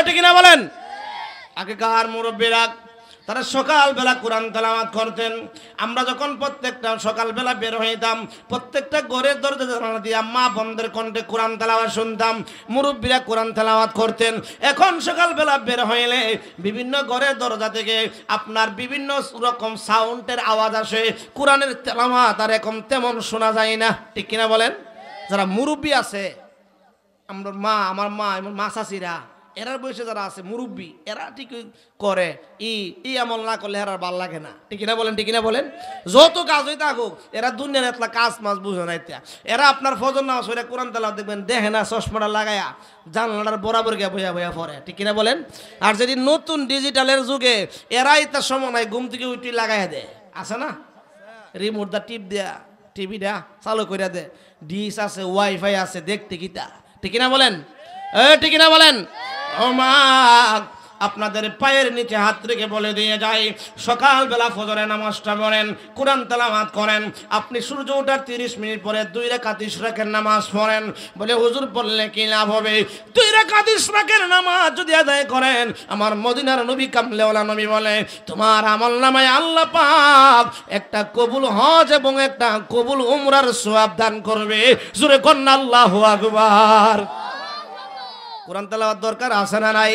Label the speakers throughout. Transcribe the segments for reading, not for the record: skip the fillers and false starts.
Speaker 1: ঠিক না বলেন? আগেকার মুরব্বীরা তারা সকালবেলা কোরআন তেলাওয়াত করতেন। আমরা যখন প্রত্যেকটা সকালবেলা বের হইতাম, প্রত্যেকটা ঘরের দরজা জানালা দিয়ে মা বোনদের কণ্ঠে কোরআন তেলাওয়াত শুনতাম, মুরব্বীরা কোরআন তেলাওয়াত করতেন। এখন সকালবেলা বের হইলে বিভিন্ন ঘরের দরজা থেকে আপনার বিভিন্ন রকম সাউন্ডের আওয়াজ আসে, কোরআনের তেলাওয়াত আর এখন তেমন শোনা যায় না। ঠিক কিনা বলেন? যারা মুরব্বী আছে, আমার মা চাচিরা, এরার বয়সে যারা আছে মুরব্বী, এরা ঠিক করে ই আমল না করলে এরার ভাল লাগে না। ঠিক না বলেন? ঠিক না বলেন? যত কাজ হয়ে থাকুক, এরা দুনিয়ার এতলা কাজ মাছ বুঝে না। এরা আপনার ফজর নামাজ পড়ে কোরআন তেলাওয়াত দেখবেন দেখে না, চশমাটা লাগায়া জানলাটার বরাবর গিয়ে বইয়া বইয়া পড়ে। ঠিক কিনা বলেন? আর যদি নতুন ডিজিটালের যুগে এরাই তার সময় নাই, ঘুম থেকে উঠি লাগাইয়া দেয়, আছে না, রিমোট দা টিপ দেয়া টিভিটা চালু করে দেয়, ডিশ আছে, ওয়াইফাই আছে, দেখতে কিতা। ঠিক কিনা বলেন? ঠিক কিনা বলেন? ও মা, আপনাদের পায়ের নিচে হাত রেখে বলে দিয়ে যায়, সকালবেলা ফজরের নামাজটা পড়েন, কোরআন তেলাওয়াত করেন। আপনি সূর্য ওঠার 30 মিনিট পরে 2 রাকাত ইশরাকের নামাজ পড়েন। বলে হুজুর পড়লে কি লাভ হবে? 2 রাকাত ইশরাকের নামাজ যদি আদায় করেন, আমার মদিনার নবী কামলেওয়ালা নবী বলে তোমার আমলনামায় আল্লাহ পাক একটা কবুল হজ এবং একটা কবুল উমরার সওয়াব দান করবে। জোরে কন্না আল্লাহু আকবার। কোরআন তেলাওয়াত দরকার আছে না নাই?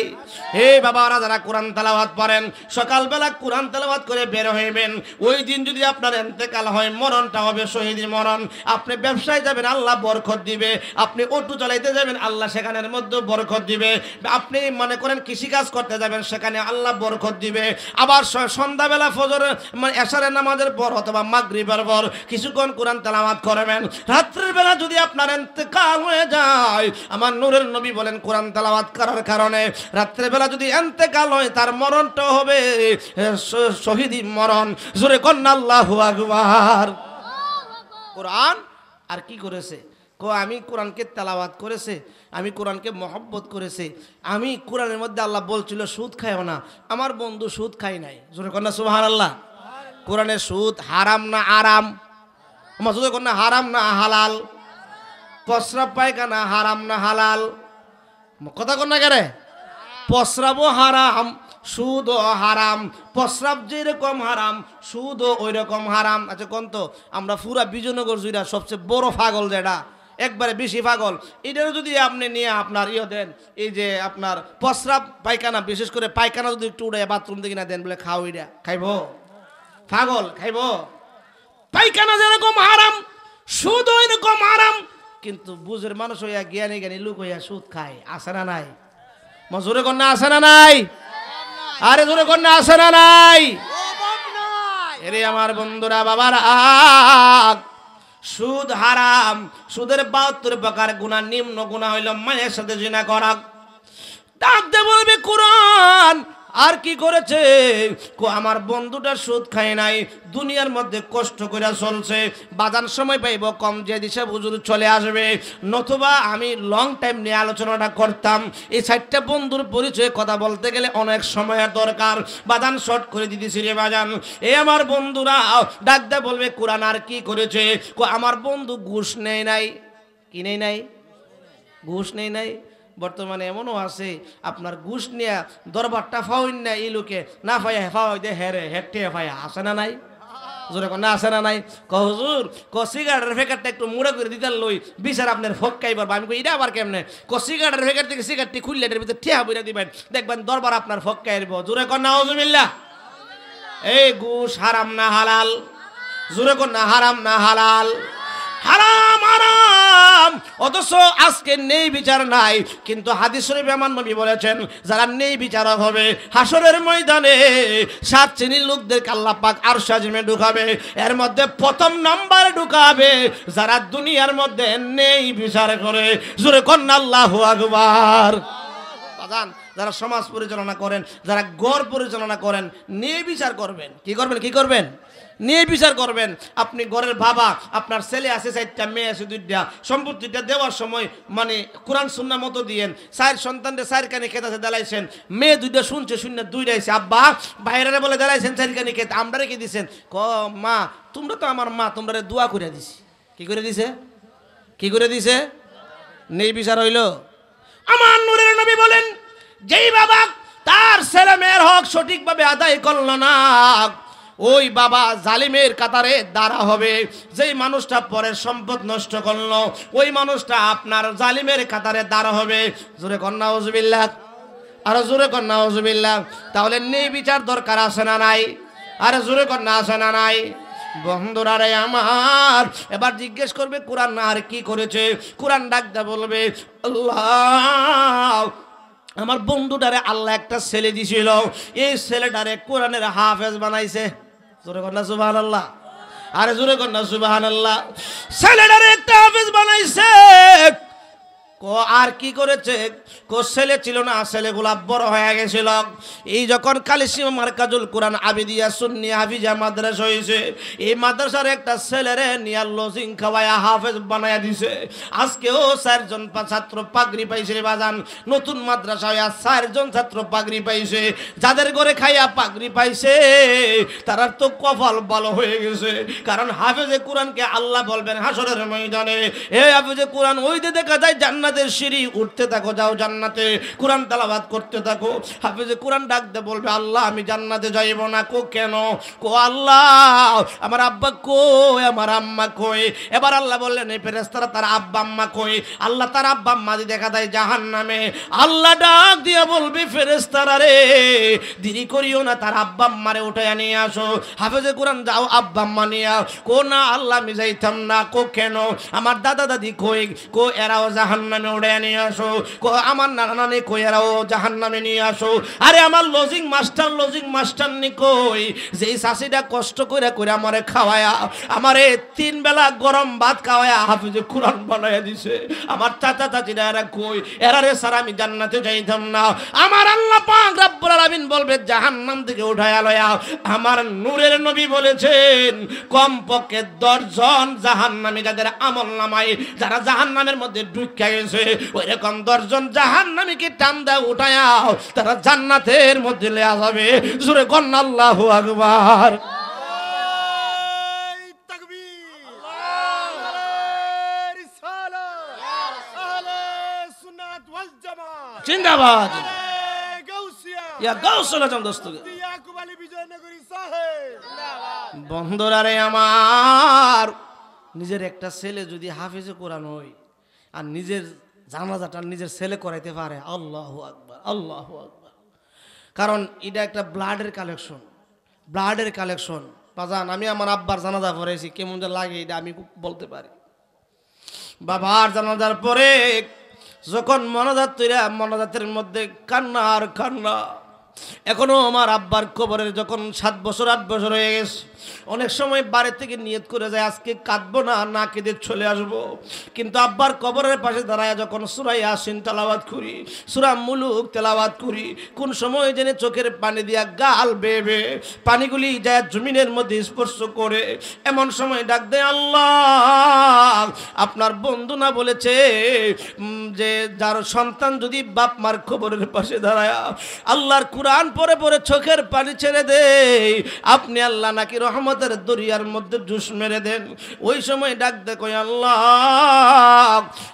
Speaker 1: হে বাবারা, যারা কোরআন তেলাওয়াত পড়েন, সকালবেলা কোরআন তেলাওয়াত করে বের হইবেন। ওই দিন যদি আপনার ইন্তেকাল হয়, মরণটা হবে শহীদি মরণ। আপনি ব্যবসায় যাবেন, আল্লাহ বরকত দিবে। আপনি অটো চালাইতে যাবেন, আল্লাহ সেখানের মধ্যে বরকত দিবে। আপনি মনে করেন কৃষিকাজ করতে যাবেন, সেখানে আল্লাহ বরকত দিবে। আবার সন্ধ্যাবেলা ফজর মানে এশারের নামাজের পর অথবা মাগরিবের পর কিছুক্ষণ কোরআন তেলাওয়াত করবেন। রাত্রের বেলা যদি আপনার ইন্তেকাল হয়ে যায়, আমার নূরের নবী বলেন কোরআন তেলাওয়াত করার কারণে রাত্রেবেলা যদি ইন্তেকাল হয়, তার মরণটা হবে শহীদি মরণ। জোরে কন্না আল্লাহু আকবার। কোরআন আর কি করেছে? আমি কোরআনকে তেলাওয়াত করেছে, আমি কোরআনকে মহব্বত করেছে। আমি কোরআনের মধ্যে আল্লাহ বলছিল সুদ খাইও না, আমার বন্ধু সুদ খাই নাই। জোরে কন্না সুবহানাল্লাহ। কোরআনের সুদ হারাম না আরাম? আমার জোরে কন্না হারাম না হালাল? প্রস্রাব পায়খানা হারাম না হালাল? কথা কন না কেরে? প্রস্রাবও হারাম, সুদও হারাম। প্রস্রাব যেরকম হারাম, সুদও ওই রকম হারাম। আচ্ছা কোন তো আমরা পুরা বিজয়নগর জুড়া সবচেয়ে বড় পাগল যেটা, একবারে বেশি পাগল, এটারও যদি আপনি নিয়ে আপনার দেন, এই যে আপনার প্রস্রাব পায়খানা, বিশেষ করে পায়খানা যদি একটু উড়ে বাথরুম থেকে না দেন, বলে খাও, এটা খাইব? পাগল খাইব? পায়খানা যেরকম হারাম, সুদও এরকম হারাম। কিন্তু বুঝের মানুষ হইয়া জ্ঞানী জ্ঞানী লোক হইয়া সুদ খায়, আছে না নাই? জোরে কন্যা আছে না নাই? আরে জোরে কন্যা আছে না নাই? এরে আমার বন্ধুরা, বাবার সুদ হারাম। সুদের 72 প্রকার গুনাহ, নিম্ন গুনাহ হইল মায়ের সাথে জিনা করা। ডাকতে বলবে কোরআন আর কি করেছে? আমার বন্ধুটা সুদ খায় নাই, দুনিয়ার মধ্যে কষ্ট করে চলছে, বাজান সময় পাইব কম, যে দিশা হুজুর চলে আসবে, নতুবা আমি লং টাইম নিয়ে আলোচনাটা করতাম। এই 4টা বন্ধুর পরিচয়ে কথা বলতে গেলে অনেক সময়ের দরকার, বাজান শর্ট করে দিতেছি রে বাজান। এই আমার বন্ধুরা ডাকতে বলবে কোরআন আর কি করেছে? আমার বন্ধু ঘুষ নেই নাই। কি নেই নাই? ঘুষ নেই নাই। বর্তমানে এমনও আছে আপনার ঘুষ নিয়ে দরবারটা ফাউন না, এই লোকে না ফাইয়া ফাওয়াই দে হেরে হেটে ফাইয়া, আছে না নাই? জোরে না আছে না নাই? হুজুর সিগারেটের প্যাকেটটা একটু মুড়া করে দিতে লই, বিচার আপনার ফক্কাই পারবো। আমি এটা আবার কেমনে? সিগারেটের প্যাকেট থেকে সিগারেটটি খুললে এটার ভিতরে ঠেয়া বইরা দিবেন, দেখবেন দরবার আপনার ফক্কাই আসবো। জোরে কর না আউযুবিল্লাহ। এই ঘুষ হারাম না হালাল? জোরে কর না হারাম না হালাল? হারাম হারাম। অথচ আজকে নেই বিচার নাই, কিন্তু হাদিস শরীফে আমার নবী বলেছেন যারা নেই বিচারক হবে হাসরের ময়দানে 7 শ্রেণীর লোকদেরকে আল্লাহ পাক আরশ আজিমে ঢুকাবে। এর মধ্যে প্রথম নাম্বার ঢুকাবে যারা দুনিয়ার মধ্যে নেই বিচার করে। জোরে কন্না আল্লাহু আকবার। বাজান, যারা সমাজ পরিচালনা করেন, যারা ঘর পরিচালনা করেন, নেই বিচার করবেন। কি করবেন? কি করবেন? নিয়ে বিচার করবেন। আপনি ঘরের বাবা, আপনার ছেলে আছে 4টা, মেয়ে আছে 2টা, সম্পত্তিটা দেওয়ার সময় মানে কোরআন সুন্নাহ মতো দিয়েন। 4 সন্তানরে 4 কানি খেত আছে দেলাইছেন, মেয়ে 2টা শুনছে, শূন্য 2টা আছে, আব্বা বাইরে বলে দেলাইছেন 4 কানি খেত, আমরা রেখে দিছেন। মা তোমরা তো আমার মা, তোমরা দোয়া করে দিছি। কি করে দিছে? কি করে দিছে? নেই বিচার হইল। আমার নূরের নবী বলেন যেই বাবা তার ছেলে মেয়ের হক সঠিকভাবে আদায় করলো না, ওই বাবা জালিমের কাতারে দাঁড়া হবে। যেই মানুষটা পরের সম্পদ নষ্ট করলো, ওই মানুষটা আপনার জালিমের কাতারে দাঁড়া হবে। জোরে কন্যা নাউজুবিল্লাহ, আরো জোরে কন্যা নাউজুবিল্লাহ। তাহলে নেই বিচার দরকার আছে না নাই? আরে জোরে কন্যা আছে না নাই? বন্ধুরা রে আমার, এবার জিজ্ঞেস করবে কোরআন আর কি করেছে? কোরআন ডাকতে বলবে আল্লাহ আমার বন্ধুটারে আল্লাহ একটা ছেলে দিছিল, এই ছেলেটারে কোরআনের হাফেজ বানাইছে। জোরে কন্যা সুবহানাল্লাহ, আরে জোরে কন্যা সুবহানাল্লাহ। ছেলেটারে একটা হাফেজ বানাইছে। আর কি করেছে? ছেলে ছিল না, ছেলেগুলা বড় হয়ে গেছিল। এই যখন কালিসিমা মার্কাজুল কোরআন আবিদিয়া সুন্নি হাফিজা মাদ্রাসা হয়েছে, এই মাদ্রাসার একটা ছেলেরে নিয়া লজিং খাওয়ায়া হাফেজ বানায়া দিছে। আজকেও 4 জন ছাত্র পাগড়ি পাইছে রে বাজান। নতুন মাদ্রাসা হইয়া 4 জন ছাত্র পাগড়ি পাইছে। যাদের ঘরে খাইয়া পাগড়ি পাইছে তারার তো কপাল ভালো হয়ে গেছে, কারণ হাফেজে কোরআনকে আল্লাহ বলবেন হাসরের ময়দানে, এ হাফেজে কোরআন ওই যে দেখা যায় জান্নাতের সিঁড়ি উঠতে থাকো, যাও জান্নাতে, কোরআন তেলাওয়াত করতে থাকো। হাফেজে কোরআন ডাকতে বলবে আল্লাহ আমি জান্নাতে যাইব না। কেন? আল্লাহ আমার আব্বা কই, আমার আম্মা কই? এবার আল্লাহ বললেন এই ফেরেশতারা তার আব্বা আম্মা কই? আল্লাহ তার আব্বা আম্মা দেখা দেয় জাহান্নামে। আল্লাহ ডাক দিয়ে বলবে ফেরেশতারা রে দেরি করিও না, তার আব্বা আম্মারে উঠাইয়া নিয়ে আসো। হাফেজে কোরআন যাও আব্বা আম্মা নিয়ে না আল্লাহ আমি যাইতাম না। কেন? আমার দাদা দাদি কই? এরাও জাহান্নামে উড়ে নিয়ে আসো। আমার নানা নানি কই? এরাও জাহান্নামে নিয়ে আসো। আরে আমার লজিং মাস্টার নি কই? যেই শাশিটা কষ্ট করে করে আমারে খাওয়ায়া, আমারে 3 বেলা গরম ভাত খাওয়ায়া হাফেজে কোরআন বানায়া দিছে। আমার চাচা চাচিরা এরা কই? এরা রে স্যার আমি জান্নাতে যাইতাম না। আমার আল্লাহ পাক রব্বুল আলামিন বলবে জাহান্নাম থেকে উঠায়া লয়া। আমার নূরের নবী বলেছেন কমপক্ষে 10 জন জাহান্নামী যাদের আমল নামায় যারা জাহান্নামের মধ্যে ঢুকে গেছে, ওইরকম 10 জন জাহান্নামীকে টান দেয় উঠায়া তারা জান্নাতের মধ্যে লয়া যাবে। জোরে কন্না আল্লাহু আকবার। জিন্দাবাদ ইয়া গাউসুল আজম দস্তগীর। বন্ধুরা রে আমার, নিজের একটা ছেলে যদি হাফেজে কোরআন হয় আর নিজের জানাজাটা নিজের ছেলে করাইতে পারে, আল্লাহু আকবার, আল্লাহু আকবার। কারণ এটা একটা ব্লাডের কালেকশন। বাজান আমি আমার আব্বার জানাজা পড়েছি, কেমন যে লাগে এটা আমি বলতে পারি। বাবার জানাজার পরে যখন মনাজাতের মধ্যে কান্না আর কান্না। এখনো আমার আব্বার কবরের যখন 7 বছর 8 বছর হয়ে গেছে, অনেক সময় বাড়ি থেকে নিয়ত করে যায় আজকে কাঁদবো না কেঁদে চলে আসবো। কিন্তু আব্বার কবরের পাশে দাঁড়ায় যখন সূরা ইয়াসিন তেলাওয়াত করি, সূরা মুলুক তেলাওয়াত করি, কোন সময় জেনে চোখের পানি দিয়া গাল বেবে পানিগুলি যায় জমিনের মধ্যে স্পর্শ করে, এমন সময় ডাক দেয় আল্লাহ আপনার বন্ধু না বলেছে যে যার সন্তান যদি বাপ মার কবরের পাশে দাঁড়ায় আল্লাহর কোরআন পড়ে পড়ে চোখের পানি ছেড়ে দেয়, আপনি আল্লাহ নাকি রহমতের দরিয়ার মধ্যে জুস মেরে দেন। ওই সময় ডাক দেখো আল্লাহ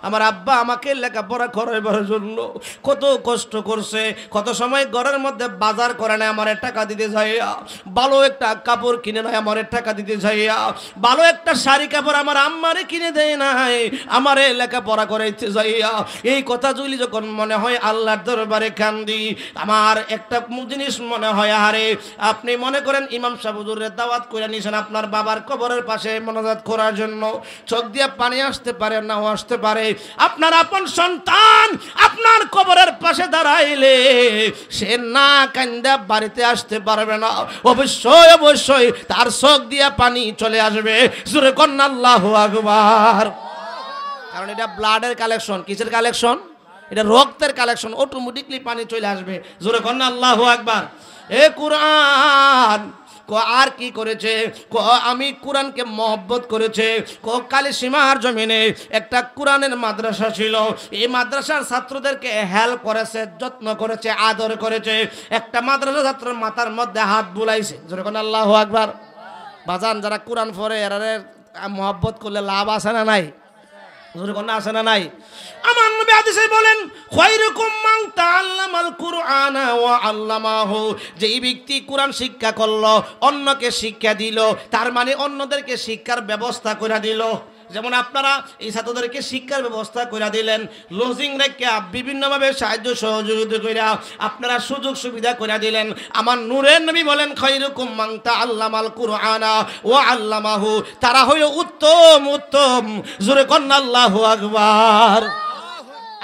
Speaker 1: আমার আব্বা আমাকে লেখাপড়া করাইবার জন্য কত কষ্ট করছে, কত সময় ঘরের মধ্যে বাজার করে না আমার টাকা দিতে যাইয়া, ভালো একটা কাপড় কিনে নাই আমার টাকা দিতে যাইয়া, ভালো একটা শাড়ি কাপড় আমার আম্মারে কিনে দেয় নাই আমারে লেখাপড়া করাইতে যাইয়া। এই কথা যদি যখন মনে হয় আল্লাহর দরবারে কান্দি। আমার একটা জিনিস মনে হয়, আরে আপনি মনে করেন ইমাম সাহেব হুজুরের দাওয়াত করে নিয়েছেন আপনার বাবার কবরের পাশে মোনাজাত করার জন্য, চোখ দিয়ে পানি আসতে পারে নাও আসতে পারে। আপনার আপন সন্তান আপনার কবরের পাশে দাঁড়াইলে সে না কান্দা বাড়িতে আসতে পারবে না, অবশ্যই তার চোখ দিয়ে পানি চলে আসবে। জোরে কন্না আল্লাহু আকবার। কারণ এটা ব্লাডের কালেকশন। কিসের কালেকশন? এটা রক্তের কালেকশন, অটোমেটিকলি পানি চলে আসবে। জোরে কন্না আল্লাহু আকবার। এ কোরআন আর কি করেছে? আমি কোরআনকে মহব্বত করেছে। কালিসীমার জমিনে একটা কোরআনের মাদ্রাসা ছিল, এই মাদ্রাসার ছাত্রদেরকে হেল্প করেছে, যত্ন করেছে, আদর করেছে। একটা মাদ্রাসা ছাত্রের মাথার মধ্যে হাত বুলাইছে। যখন আল্লাহু আকবার। বাজান যারা কোরআন পড়ে এরা মহব্বত করলে লাভ আছে না নাই? হুজুর কোন আছে না নাই? আমার নবী হাদিসে বলেন খায়রুকুম মান তাআল্লামাল কুরআনা ওয়া আল্লামাহু, যেই ব্যক্তি কোরআন শিক্ষা করলো, অন্যকে শিক্ষা দিল, তার মানে অন্যদেরকে শিক্ষার ব্যবস্থা করে দিল। যেমন আপনারা এই ছাত্রদেরকে শিক্ষার ব্যবস্থা করে দিলেন, লজিং রেখে বিভিন্নভাবে সাহায্য সহযোগিতা করে আপনারা সুযোগ সুবিধা করে দিলেন। আমার নূরের নবী বলেন খায়রুকুম মান তাআল্লামাল কুরআনা ওয়া আল্লামাহু, তারা হলো উত্তম উত্তম। জোরে কন্না আল্লাহু আকবার।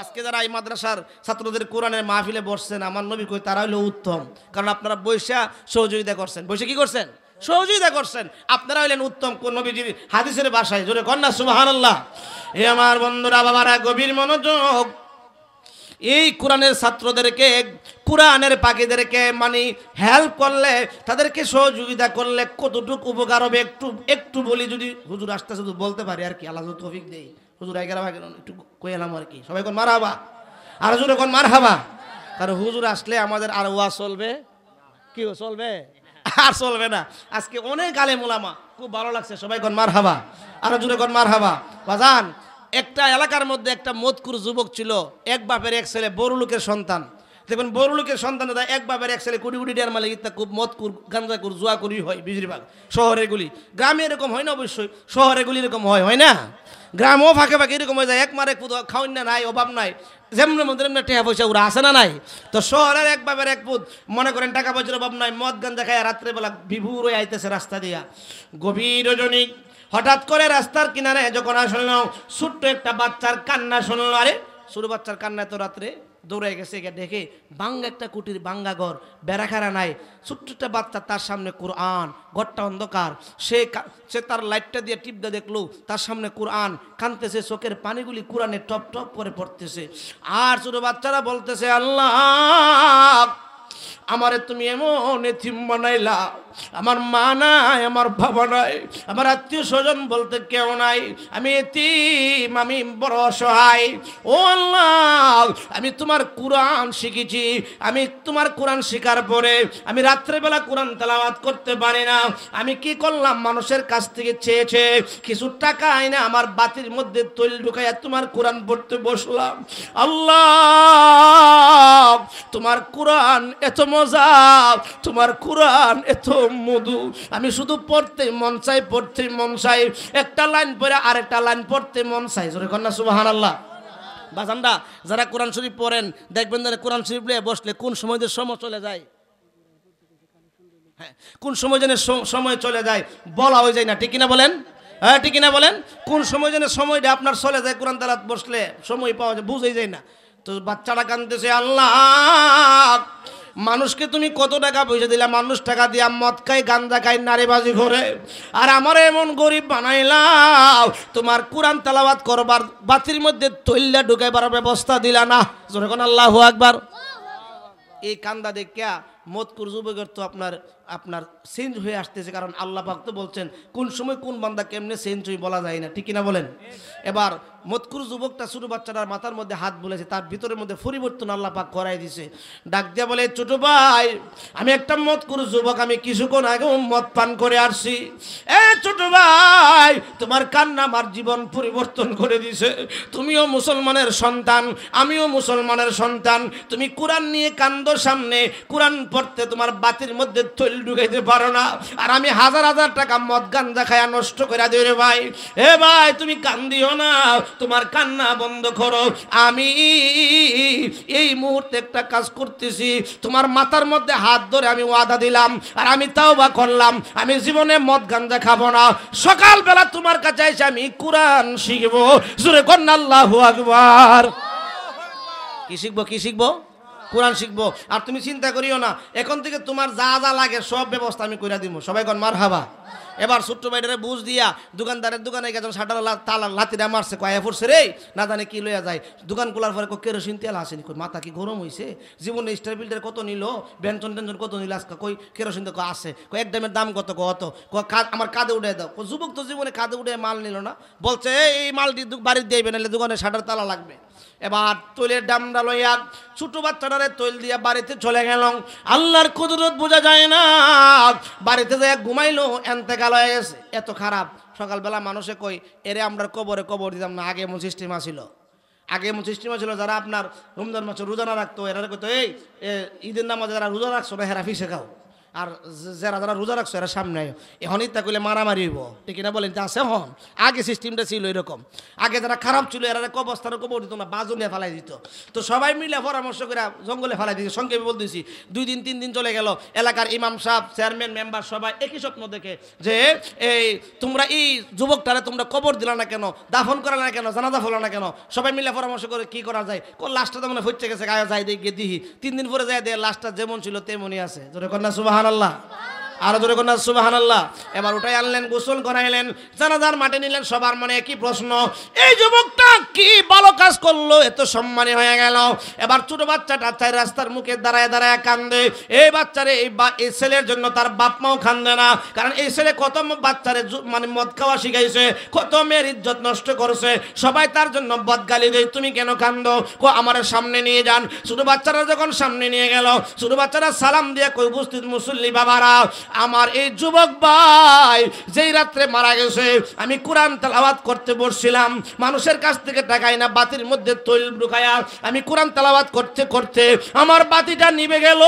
Speaker 1: আজকে যারা এই মাদ্রাসার ছাত্রদের কোরআনের মাহফিলে বসছেন, আমার নবী কই তারা হলো উত্তম, কারণ আপনারা বৈশা সহযোগিতা করছেন। বৈশা কি করছেন? সহযোগিতা করছেন। আপনারা হলেন উত্তম কোন নবীজির হাদিসের ভাষায়। জোরে কন্না সুবহানাল্লাহ। এ আমার বন্ধুরা, বাবারা, গভীর মনোযোগ। এই কোরআনের ছাত্রদেরকে, কোরআনের পাখিদেরকে মানে হেল্প করলে, তাদেরকে সহযোগিতা করলে কতটুকু উপকার হবে একটু একটু বলি। যদি হুজুর আসতে শুধু বলতে পারি আর কি, আল্লাহ তৌফিক দেই। হুজুর 11 ভাগে একটু কইলাম আর কি। সবাই কোন মারহাবা, আর হুজুর কোন মারহাবা। কারণ হুজুর আসলে আমাদের আর ওয়াজ চলবে কি চলবে? আর চলবে না। আজকে অনেক আলেম ওলামা, খুব ভালো লাগছে। সবাই কোন মারহাবা, আর জুড়ে কোন মারহাবা। বাজান, একটা এলাকার মধ্যে একটা মদকুর যুবক ছিল, এক বাপের এক ছেলে, বড় লোকের সন্তান। দেখবেন বড় লোকের সন্তান এক বাপের এক ছেলে, কোটি কোটি টাকার মালিক, ইত্যা খুব মদকুর, গাঞ্জাকুর, জুয়াকুরি হয় বেশিরভাগ শহরের গুলি। গ্রামে এরকম হয় না অবশ্যই, শহরের গুলি এরকম হয় না? গ্রামও ফাঁকে ফাঁকে এরকম হয়ে যায়, এক মার এক পুত, খাওয়ান না নাই, অভাব নাই, যেমন মধ্যে টেহা পয়সা ওরা আসে না নাই। তো শহরের এক বাপের এক পুত, মনে করেন টাকা পয়সার অভাব নাই, মদ গাঞ্জা খায় রাত্রেবেলা বিভুর হয়ে আইতেছে রাস্তা দিয়া, গভীর রজনী। হঠাৎ করে রাস্তার কিনারে যখন আসল ছোট্ট একটা বাচ্চার কান্না শুনলো। আরে ছোট বাচ্চার কান্না তো রাত্রে দৌড়ে গেছে, দেখে বাঙ্গা একটা কুটির, বাঙ্গা ঘর, বেড়াখারা নাই, ছোট্ট একটা বাচ্চা, তার সামনে কোরআন, ঘরটা অন্ধকার। সে তার লাইটটা দিয়ে টিপদা দেখলো, তার সামনে কোরআন, কাঁদতেছে, চোখের পানিগুলি কোরআনে টপ টপ করে পড়তেছে। আর ছোট বাচ্চারা বলতেছে, আল্লাহ আমারে তুমি এমন এতিম বানাইলা, আমার মা নাই, আমার বাবা নাই, আমার আত্মীয় স্বজন বলতে কেউ নাই, আমি এতিম, আমি বড় অসহায়। ও আল্লাহ, আমি তোমার কোরআন শিখেছি, আমি তোমার কোরআন শেখার পরে আমি রাত্রেবেলা কোরআন তেলাওয়াত করতে পারি না। আমি কি করলাম? মানুষের কাছ থেকে চেয়েছে কিছু টাকা আইনা আমার বাতির মধ্যে তৈল ঢুকাইয়া তোমার কোরআন পড়তে বসলাম। আল্লাহ, তোমার কোরআন এত মজা, তোমার কোরআন এত মধু, আমি শুধু পড়তে মন চাই, পড়তে মন চাই, একটা লাইন পড়ে আরেকটা লাইন পড়তে মন চাই। জোরে কন্যা সুবহানাল্লাহ। বাজানরা, যারা কোরআন শরীফ পড়েন দেখবেন যে কোরআন শরীফ নিয়ে বসলে কোন সময় যে সময় চলে যায়, হ্যাঁ, কোন সময় যেন সময় চলে যায় বলা হয়ে যায় না। ঠিক কিনা বলেন? হ্যাঁ, ঠিক কিনা বলেন? কোন সময় যেন সময়টা আপনার চলে যায়, কোরআন তেলাওয়াত বসলে সময় পাওয়া যায়, বুঝেই যায় না। তো বাচ্চারা কাঁদতেছে, আল্লাহ মানুষকে তুমি কত টাকা পয়সা দিলা, মানুষ টাকা দিয়া মদ খাই, গাঞ্জা খাই, নারীবাজি করে, আর আমার এমন গরিব বানাইলাম, তোমার কোরআন তেলাওয়াত করবার বাতির মধ্যে তৈলা ঢুকাইবার ব্যবস্থা দিলা না। যখন আল্লাহু আকবার। এই কান্দা দেখিয়া মদকুর যুবকের তো আপনার চেঞ্জ হয়ে আসতেছে, কারণ আল্লাহ পাক তো বলছেন কোন সময় কোন বান্দা কেমনে চেঞ্জ হয়ে বলা যায় না। ঠিক কিনা বলেন? এবার মদকুর যুবকটা ছোট বাচ্চাটার মাথার মধ্যে হাত বলেছে, তার ভিতরের মধ্যে পরিবর্তন আল্লাহ পাক করাই দিছে। ডাক দিয়া বলে, ছোট ভাই, আমি একটা মদকুর যুবক, আমি কিছুক্ষণ আগে মদ পান করে আসছি। এ ছোট ভাই, তোমার কান্না আমার জীবন পরিবর্তন করে দিছে। তুমিও মুসলমানের সন্তান, আমিও মুসলমানের সন্তান। তুমি কোরআন নিয়ে কান্দো সামনে, কোরআন পড়তে তোমার বাতির মধ্যে তৈল ঢুকাইতে পারো না, আর আমি হাজার হাজার টাকা মদ গাঞ্জা খায়া নষ্ট করে দিও রে ভাই। এ ভাই, তুমি কান্দিও না, তোমার কান্না বন্ধ করো। আমি এই মুহূর্তে একটা কাজ করতেছি, তোমার মাথার মধ্যে হাত ধরে আমি ওয়াদা দিলাম, আর আমি তাওবা করলাম, আমি জীবনে মদ গাঞ্জা খাবো না। সকালবেলা তোমার কাছে এসে আমি কোরআন শিখবো। জোরে কন্না আল্লাহু আকবার। কি শিখবো? কি শিখবো? কোরআন শিখবো। আর তুমি চিন্তা করিও না, এখন থেকে তোমার যা যা লাগে সব ব্যবস্থা আমি করে দিব। সবাই কোন মারহাবা। এবার ছোট্ট ভাইটারে বুঝ দিয়া দোকানদারের দোকানে গেছে, সাটার তালা লাতিটা মারছে, কয়া পড়ছে রে, না জানে কি লইয়া যায়। দোকান খোলার পরে কেরোসিন তেল আসেনি, কই মাথা কি গরম হয়েছে, জীবনে স্টার বিল্ডার কত নিল, বেঞ্চন টেনশন কত নিল, আজকে কই কেরোসিন তো আছে, কই এক দামের দাম কত, কত আমার কাঁধে উঠে দাও। যুবক তো জীবনে কাঁধে উঠে মাল নিল না, বলছে এই মালটি বাড়িতে দিবে, নাহলে দোকানে সাটার তালা লাগবে। এবার তৈলের দামটা লইয়া ছোট বাচ্চাটারে তৈল দিয়া বাড়িতে চলে গেল। আল্লাহর কুদরত বোঝা যায় না, বাড়িতে যায় ঘুমাইলো, এন্তেকাল হয়ে গেছে। এত খারাপ সকালবেলা মানুষে কই এরে আমরা কবরে কবর দিতাম না, আগে এমন সিস্টেম ছিল। আগে এমন সিস্টেম ছিল, যারা আপনার রমজান মাসে রোজা না রাখতো এরা কইতো এই ঈদের নামাজে যারা রোজা রাখছো না হেরা ফিসে খাও, আর যারা যারা রোজা রাখছো এরা সামনে আয়। এখন ইত্যা করলে মারামারি হইব, ঠিক না বলেন? আছে হন আগে সিস্টেমটা ছিল এরকম। আগে যারা খারাপ ছিল এরা কবস্থানে কবর দিত না, বাজুনিয়া ফেলাই দিত। তো সবাই মিলে পরামর্শ করে জঙ্গলে ফেলাই দিত। সংক্ষেপে বলতেছি 2 দিন 3 দিন চলে গেল, এলাকার ইমাম সাহেব, চেয়ারম্যান, মেম্বার সবাই একই স্বপ্ন দেখে যে এই তোমরা এই যুবকটারে তোমরা কবর দিলা না কেন, দাফন করা না কেন, জানাজা হলো না কেন? সবাই মিলে পরামর্শ করে কি করা যায়। লাশটা তো মনে ফুটছে গেছে, গায়ে যাই দিয়ে দিহি। 3 দিন পরে যাই দিয়ে লাশটা যেমন ছিল তেমনই আছে। জোরে কন্যা সুবহানাল্লাহ, আরো জোরে কন্যা সুবহানাল্লাহ। এবার উঠাই আনলেন, গোসল করাইলেন, জানাজার মাঠে নিলেন। সবার মনে একই প্রশ্ন, এই যুবকটা কি ভালো কাজ করলো, এত সম্মানী হয়ে গেল। এবার ছোট বাচ্চাটা চাই রাস্তার মুখে দাঁড়ায় দাঁড়ায় কান্দে। এই বাচ্চারে এই ছেলের জন্য তার বাপ মাও কান্দে না, কারণ এই ছেলে কত বাচ্চারে মানে মদ খাওয়া শিখাইছে, কত মেয়ের ইজ্জত নষ্ট করছে। সবাই তার জন্য বদগালি দেয়, তুমি কেন কান্দো? আমার সামনে নিয়ে যান। ছোট বাচ্চারা যখন সামনে নিয়ে গেল, ছোট বাচ্চারা সালাম দিয়ে কই, উপস্থিত মুসল্লি বাবারা, আমার এই যুবক ভাই যেই রাত্রে মারা গেছে, আমি কোরআন তেলাওয়াত করতে বসছিলাম, মানুষের কাছ থেকে টাকাই না, বাতির মধ্যে তৈল ঢুকায়া আমি কোরআন তেলাওয়াত করতে করতে আমার বাতিটা নিভে গেল।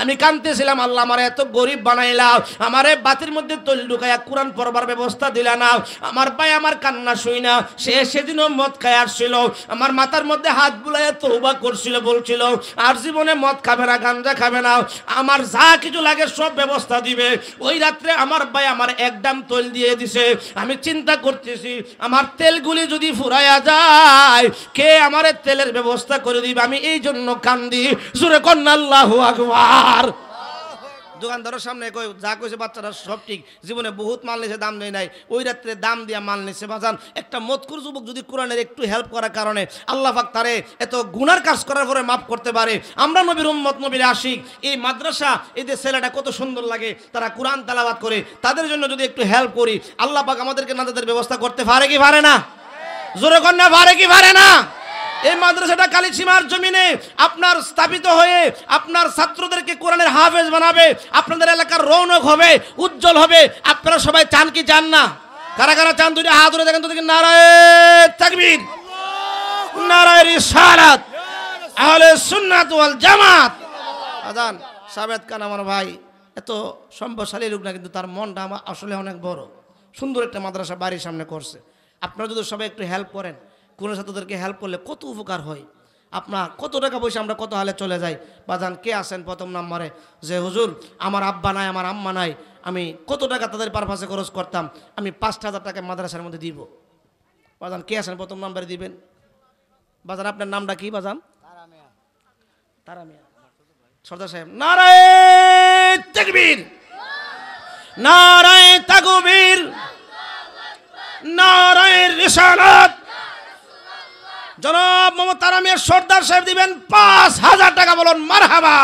Speaker 1: আমি কাঁদতেছিলাম, আল্লাহ আমার এত গরিব বানাইলা, আমারে বাতির মধ্যে তৈল ঢুকায়া কোরআন পড়বার ব্যবস্থা দিলা না। আমার ভাই আমার কান্না শুই না, সে সেদিনও মদ খায় আসছিল, আমার মাথার মধ্যে হাত বুলাইয়া তওবা করছিল, বলছিল আর জীবনে মদ খাবে না, গাঞ্জা খাবে না, আমার যা কিছু লাগে সব ব্যবস্থা দিবে। ওই রাত্রে আমার ভাই আমার একদম তেল দিয়ে দিছে। আমি চিন্তা করতেছি, আমার তেলগুলি যদি ফুরাইয়া যায়, কে আমার তেলের ব্যবস্থা করে দিবে? আমি এই জন্য কান্দি। জোরে কন্যা আল্লাহু আকবার। দোকানদারের সামনে কই যা কইছে বাচ্চারা সব ঠিক, জীবনে বহুত মাল নিছে, দাম দেয় নাই, ওই রাত্রে দাম দিয়া মাল নিছে। বাজান একটা মতকুর যুবক যদি কোরআনের একটু হেল্প করার কারণে আল্লাহ পাক তারে এত গুনার কাজ করার পরে মাফ করতে পারে। আমরা নবীর উম্মত, নবীর আশিক, এই মাদ্রাসা, এদের ছেলেটা কত সুন্দর লাগে, তারা কোরআন তেলাওয়াত করে, তাদের জন্য যদি একটু হেল্প করি, আল্লাহ পাক আমাদেরকে নাজাতের ব্যবস্থা করতে পারে কি পারে না? জোরে কন্যা পারে কি পারে না? এই মাদ্রাসাটা কালিসীমার জমিনে আপনার স্থাপিত হয়ে আপনার ছাত্রদেরকে কোরআনের হাফেজ বানাবে, আপনাদের এলাকার রৌনক হবে, উজ্জ্বল হবে। আপনারা সবাই চান কি চান না? কারা কারা চান? দুইটা হাত ধরে দেখেন তো দেখেন। নারায়ে তাকবীর, নারায়ে রিসালাত, আহলে সুন্নাত ওয়াল জামাত। আজান সাবেদ খান আমার ভাই এত সম্পদশালী লোক না, কিন্তু তার মনটা আমার আসলে অনেক বড়। সুন্দর একটা মাদ্রাসা বাড়ির সামনে করছে। আপনারা যদি সবাই একটু হেল্প করেন, কোনো ছাত্রদেরকে হেল্প করলে কত উপকার হয়। আপনার কত টাকা পয়সা আমরা কত হালে চলে যাই। বাজান কে আসেন প্রথম নাম্বারে যে হুজুর আমার আব্বা নাই, আমার আম্মা নাই, আমি কত টাকা তাদের পারপাসে খরচ করতাম, আমি 5,000 টাকা মাদ্রাসার মধ্যে দিব। বাজান কে আসেন প্রথম নাম্বারে দিবেন? বাজান আপনার নামটা কি? বাজান তারা মিয়া, সর্দার সাহেব। নারায়ে তাকবীর, নারায়ে তাকবীর, নারায়ে রিসালাত। জনাব মোহাম্মদ তারা মিয়া সর্দার সাহেব দিবেন 5,000 টাকা। বলুন মারহাবা।